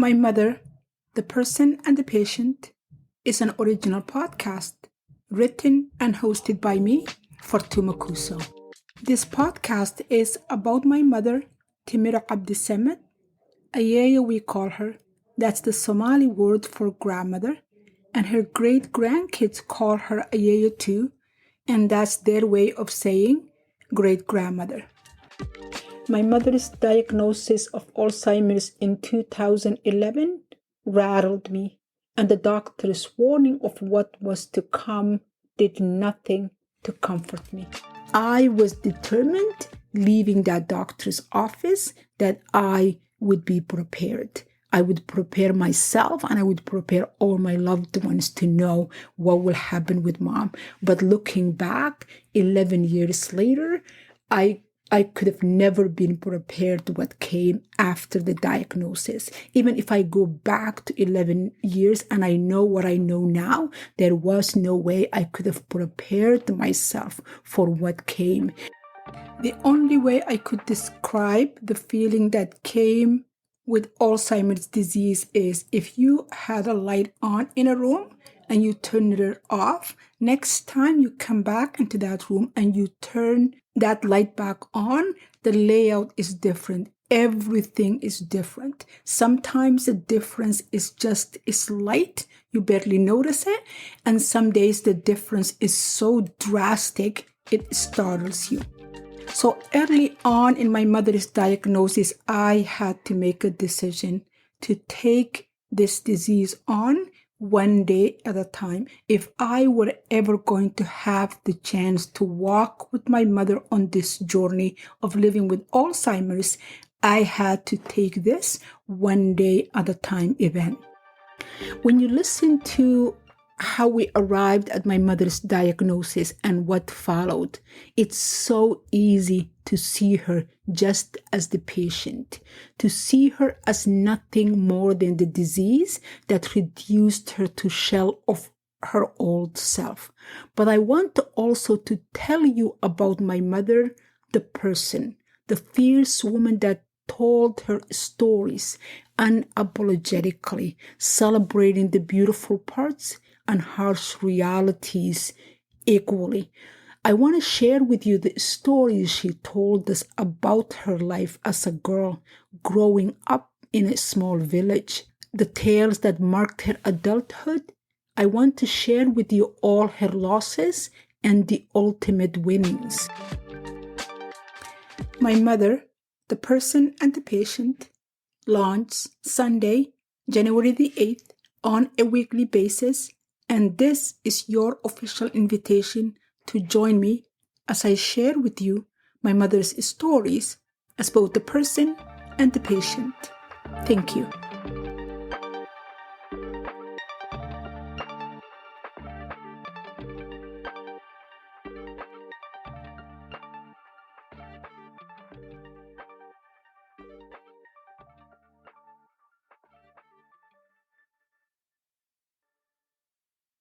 My Mother, the Person and the Patient is an original podcast written and hosted by me, Fortuma Kuso. This podcast is about my mother, Timira Abdisamed, Ayaya we call her. That's the Somali word for grandmother. And her great-grandkids call her Ayaya too, and that's their way of saying great-grandmother. My mother's diagnosis of Alzheimer's in 2011 rattled me, and the doctor's warning of what was to come did nothing to comfort me. I was determined, leaving that doctor's office, that I would be prepared. I would prepare myself and I would prepare all my loved ones to know what will happen with Mom. But looking back, 11 years later, I could have never been prepared what came after the diagnosis. Even if I go back to 11 years and I know what I know now, there was no way I could have prepared myself for what came. The only way I could describe the feeling that came with Alzheimer's disease is if you had a light on in a room and you turn it off, next time you come back into that room and you turn that light back on, the layout is different. Everything is different. Sometimes the difference is just slight. You barely notice it. And some days the difference is so drastic, it startles you. So early on in my mother's diagnosis, I had to make a decision to take this disease on one day at a time. If I were ever going to have the chance to walk with my mother on this journey of living with Alzheimer's, I had to take this one day at a time event. When you listen to how we arrived at my mother's diagnosis and what followed, it's so easy to see her just as the patient, to see her as nothing more than the disease that reduced her to shell of her old self. But I want to also to tell you about my mother, the person, the fierce woman that told her stories unapologetically, celebrating the beautiful parts and harsh realities equally. I want to share with you the stories she told us about her life as a girl growing up in a small village, the tales that marked her adulthood. I want to share with you all her losses and the ultimate winnings. My Mother, the Person and the Patient launches Sunday, January the 8th on a weekly basis. And this is your official invitation to join me as I share with you my mother's stories as both the person and the patient. Thank you.